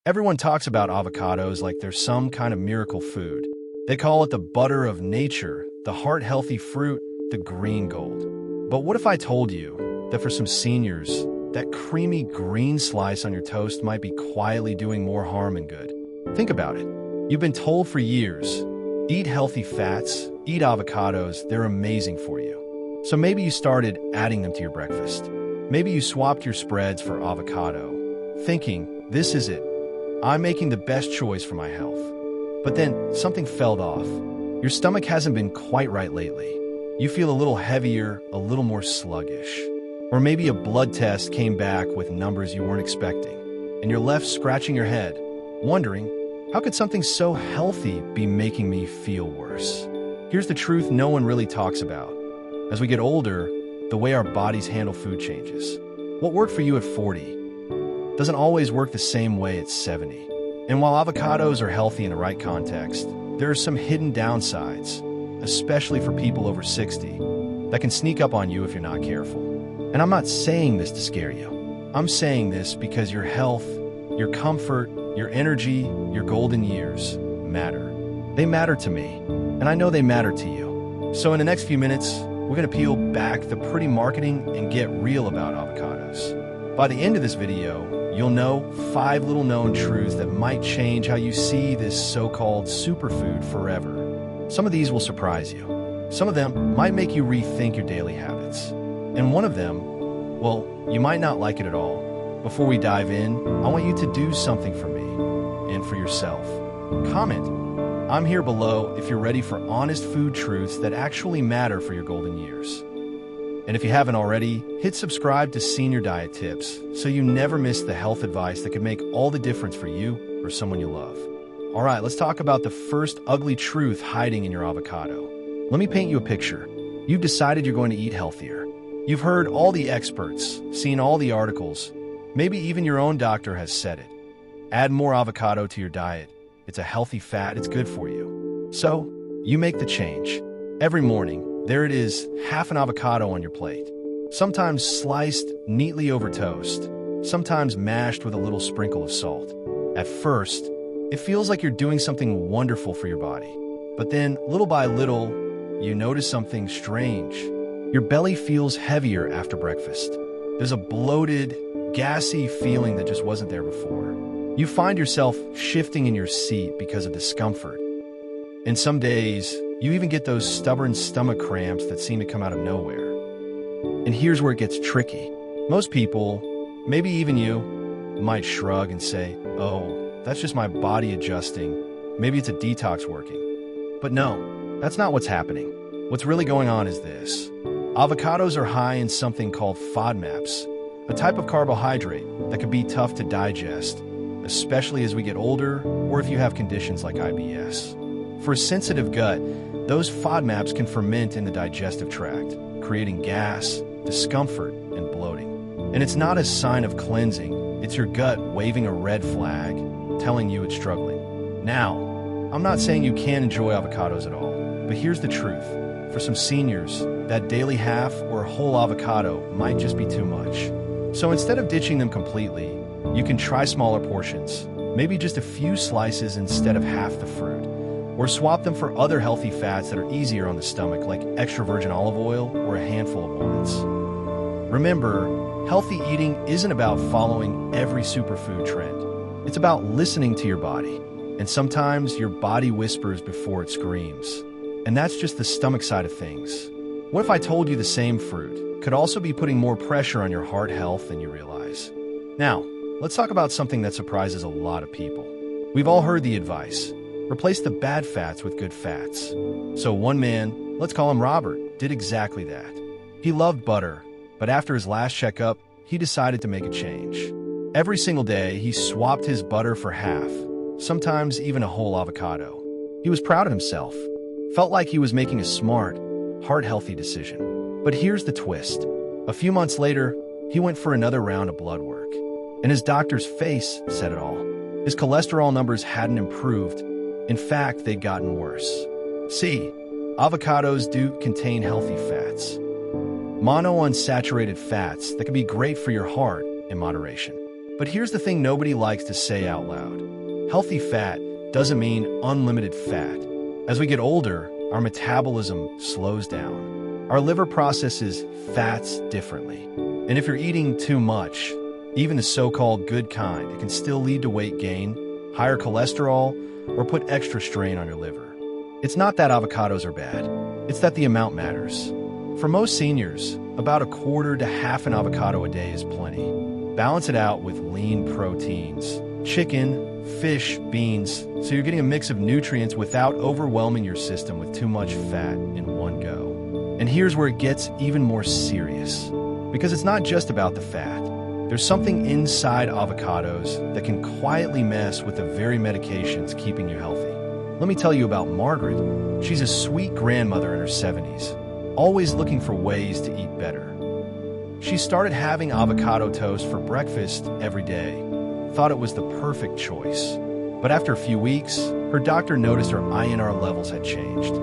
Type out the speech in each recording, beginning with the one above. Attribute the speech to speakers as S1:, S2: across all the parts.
S1: Everyone talks about avocados like they're some kind of miracle food. They call it the butter of nature, the heart-healthy fruit, the green gold. But what if I told you that for some seniors, that creamy green slice on your toast might be quietly doing more harm than good? Think about it. You've been told for years, eat healthy fats, eat avocados, they're amazing for you. So maybe you started adding them to your breakfast. Maybe you swapped your spreads for avocado, thinking, this is it. I'm making the best choice for my health. But then something fell off. Your stomach hasn't been quite right lately. You feel a little heavier, a little more sluggish. Or maybe a blood test came back with numbers you weren't expecting, and you're left scratching your head, wondering, how could something so healthy be making me feel worse? Here's the truth no one really talks about. As we get older, the way our bodies handle food changes. What worked for you at 40 doesn't always work the same way at 70. And while avocados are healthy in the right context, there are some hidden downsides, especially for people over 60, that can sneak up on you if you're not careful. And I'm not saying this to scare you. I'm saying this because your health, your comfort, your energy, your golden years matter. They matter to me, and I know they matter to you. So in the next few minutes, we're going to peel back the pretty marketing and get real about avocados. By the end of this video, you'll know 5 little known truths that might change how you see this so-called superfood forever. Some of these will surprise you. Some of them might make you rethink your daily habits. And one of them, well, you might not like it at all. Before we dive in, I want you to do something for me and for yourself. Comment, I'm here below if you're ready for honest food truths that actually matter for your golden years. And if you haven't already, hit subscribe to Senior Diet Tips so you never miss the health advice that could make all the difference for you or someone you love. All right, let's talk about the first ugly truth hiding in your avocado. Let me paint you a picture. You've decided you're going to eat healthier. You've heard all the experts, seen all the articles. Maybe even your own doctor has said it. Add more avocado to your diet. It's a healthy fat, it's good for you. So, you make the change. Every morning, there it is, half an avocado on your plate. Sometimes sliced neatly over toast, sometimes mashed with a little sprinkle of salt. At first, it feels like you're doing something wonderful for your body. But then, little by little, you notice something strange. Your belly feels heavier after breakfast. There's a bloated, gassy feeling that just wasn't there before. You find yourself shifting in your seat because of discomfort. And some days, you even get those stubborn stomach cramps that seem to come out of nowhere. And here's where it gets tricky. Most people, maybe even you, might shrug and say, oh, that's just my body adjusting. Maybe it's a detox working. But no, that's not what's happening. What's really going on is this. Avocados are high in something called FODMAPs, a type of carbohydrate that can be tough to digest, especially as we get older or if you have conditions like IBS. For a sensitive gut, those FODMAPs can ferment in the digestive tract, creating gas, discomfort, and bloating. And it's not a sign of cleansing, it's your gut waving a red flag, telling you it's struggling. Now, I'm not saying you can't enjoy avocados at all, but here's the truth. For some seniors, that daily half or whole avocado might just be too much. So instead of ditching them completely, you can try smaller portions, maybe just a few slices instead of half the fruit. Or swap them for other healthy fats that are easier on the stomach, like extra virgin olive oil or a handful of walnuts. Remember, healthy eating isn't about following every superfood trend. It's about listening to your body. And sometimes your body whispers before it screams. And that's just the stomach side of things. What if I told you the same fruit could also be putting more pressure on your heart health than you realize? Now, let's talk about something that surprises a lot of people. We've all heard the advice. Replace the bad fats with good fats. So one man, let's call him Robert, did exactly that. He loved butter, but after his last checkup, he decided to make a change. Every single day, he swapped his butter for half, sometimes even a whole avocado. He was proud of himself, felt like he was making a smart, heart-healthy decision. But here's the twist. A few months later, he went for another round of blood work, and his doctor's face said it all. His cholesterol numbers hadn't improved. In fact, they'd gotten worse. See, avocados do contain healthy fats, monounsaturated fats that can be great for your heart in moderation. But here's the thing nobody likes to say out loud. Healthy fat doesn't mean unlimited fat. As we get older, our metabolism slows down. Our liver processes fats differently. And if you're eating too much, even the so-called good kind, it can still lead to weight gain, higher cholesterol, or put extra strain on your liver. It's not that avocados are bad. It's that the amount matters. For most seniors, about a quarter to half an avocado a day is plenty. Balance it out with lean proteins, chicken, fish, beans, so you're getting a mix of nutrients without overwhelming your system with too much fat in one go. And here's where it gets even more serious. Because it's not just about the fat. There's something inside avocados that can quietly mess with the very medications keeping you healthy. Let me tell you about Margaret. She's a sweet grandmother in her 70s, always looking for ways to eat better. She started having avocado toast for breakfast every day, thought it was the perfect choice. But after a few weeks, her doctor noticed her INR levels had changed.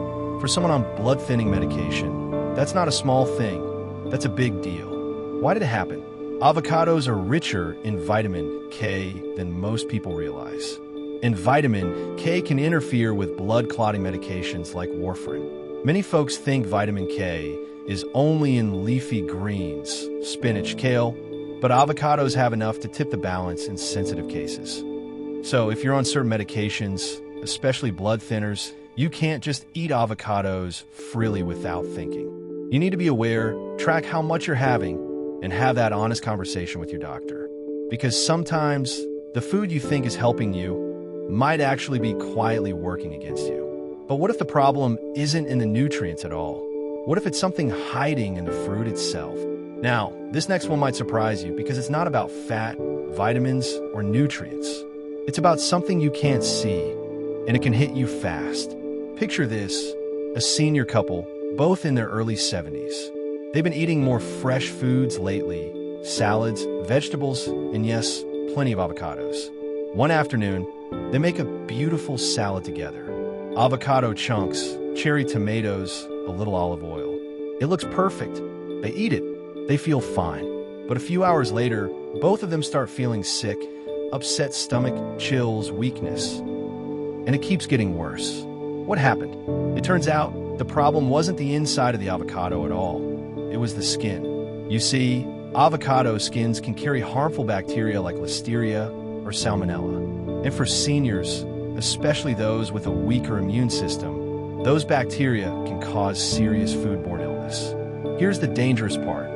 S1: For someone on blood-thinning medication, that's not a small thing, that's a big deal. Why did it happen? Avocados are richer in vitamin K than most people realize. And vitamin K can interfere with blood clotting medications like warfarin. Many folks think vitamin K is only in leafy greens, spinach, kale, but avocados have enough to tip the balance in sensitive cases. So if you're on certain medications, especially blood thinners, you can't just eat avocados freely without thinking. You need to be aware, track how much you're having, and have that honest conversation with your doctor. Because sometimes the food you think is helping you might actually be quietly working against you. But what if the problem isn't in the nutrients at all? What if it's something hiding in the fruit itself? Now, this next one might surprise you because it's not about fat, vitamins, or nutrients. It's about something you can't see, and it can hit you fast. Picture this, a senior couple, both in their early 70s. They've been eating more fresh foods lately, salads, vegetables, and yes, plenty of avocados. One afternoon, they make a beautiful salad together. Avocado chunks, cherry tomatoes, a little olive oil. It looks perfect. They eat it. They feel fine. But a few hours later, both of them start feeling sick, upset stomach, chills, weakness. And it keeps getting worse. What happened? It turns out the problem wasn't the inside of the avocado at all. It was the skin. You see, avocado skins can carry harmful bacteria like listeria or salmonella. And for seniors, especially those with a weaker immune system, those bacteria can cause serious foodborne illness. Here's the dangerous part.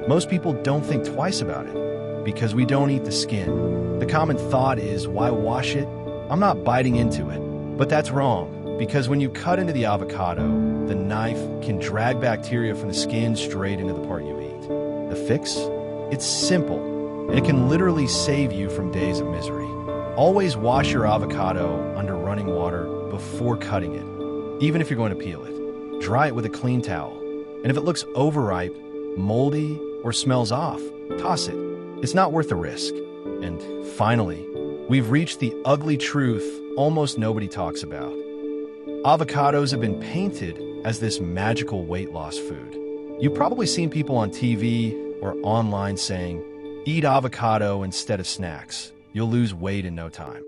S1: Most people don't think twice about it because we don't eat the skin. The common thought is, why wash it? I'm not biting into it. But that's wrong. Because when you cut into the avocado, the knife can drag bacteria from the skin straight into the part you eat. The fix? It's simple, and it can literally save you from days of misery. Always wash your avocado under running water before cutting it, even if you're going to peel it. Dry it with a clean towel, and if it looks overripe, moldy, or smells off, toss it. It's not worth the risk. And finally, we've reached the ugly truth almost nobody talks about. Avocados have been painted as this magical weight loss food. You've probably seen people on TV or online saying, eat avocado instead of snacks. You'll lose weight in no time.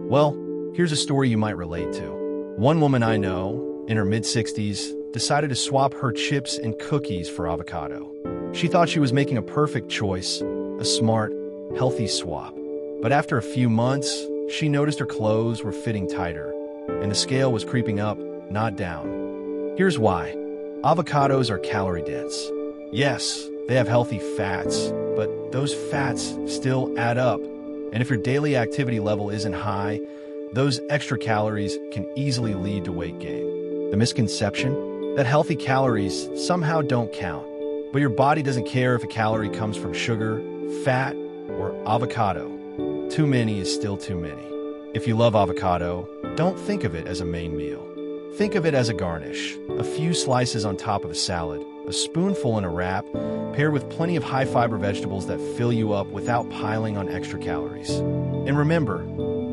S1: Well, here's a story you might relate to. One woman I know, in her mid-60s, decided to swap her chips and cookies for avocado. She thought she was making a perfect choice, a smart, healthy swap. But after a few months, she noticed her clothes were fitting tighter, and the scale was creeping up, not down. Here's why. Avocados are calorie dense. Yes, they have healthy fats, but those fats still add up. And if your daily activity level isn't high, those extra calories can easily lead to weight gain. The misconception? That healthy calories somehow don't count. But your body doesn't care if a calorie comes from sugar, fat, or avocado. Too many is still too many. If you love avocado, don't think of it as a main meal. Think of it as a garnish, a few slices on top of a salad, a spoonful in a wrap, paired with plenty of high-fiber vegetables that fill you up without piling on extra calories. And remember,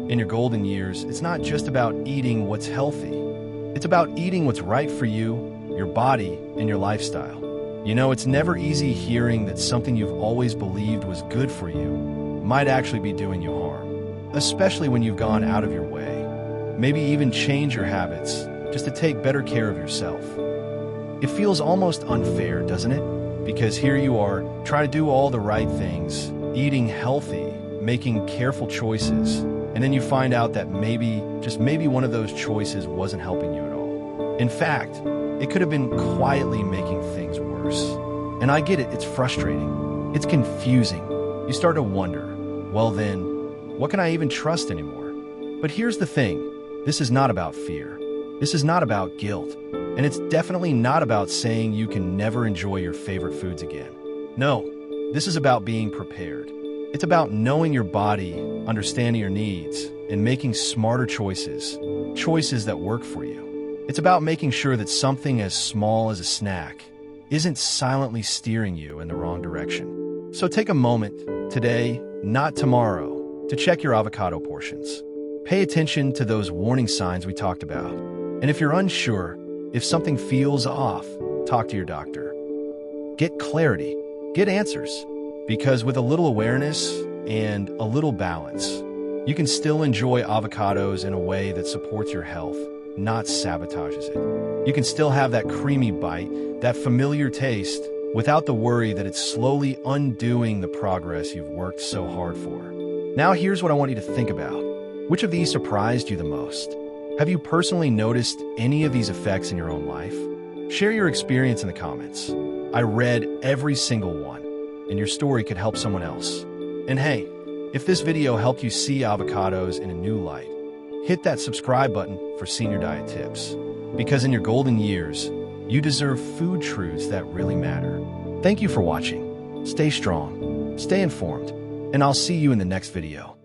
S1: in your golden years, it's not just about eating what's healthy. It's about eating what's right for you, your body, and your lifestyle. You know, it's never easy hearing that something you've always believed was good for you might actually be doing you harm, especially when you've gone out of your way. Maybe even change your habits just to take better care of yourself. It feels almost unfair, doesn't it? Because here you are, trying to do all the right things, eating healthy, making careful choices, and then you find out that maybe, just maybe one of those choices wasn't helping you at all. In fact, it could have been quietly making things worse. And I get it, it's frustrating. It's confusing. You start to wonder, well then, what can I even trust anymore? But here's the thing, this is not about fear. This is not about guilt. And it's definitely not about saying you can never enjoy your favorite foods again. No, this is about being prepared. It's about knowing your body, understanding your needs, and making smarter choices, choices that work for you. It's about making sure that something as small as a snack isn't silently steering you in the wrong direction. So take a moment, today, not tomorrow, to check your avocado portions. Pay attention to those warning signs we talked about. And if you're unsure, if something feels off, talk to your doctor. Get clarity, get answers, because with a little awareness and a little balance, you can still enjoy avocados in a way that supports your health, not sabotages it. You can still have that creamy bite, that familiar taste, without the worry that it's slowly undoing the progress you've worked so hard for. Now here's what I want you to think about. Which of these surprised you the most? Have you personally noticed any of these effects in your own life? Share your experience in the comments. I read every single one, and your story could help someone else. And hey, if this video helped you see avocados in a new light, hit that subscribe button for senior diet tips. Because in your golden years, you deserve food truths that really matter. Thank you for watching. Stay strong, stay informed, and I'll see you in the next video.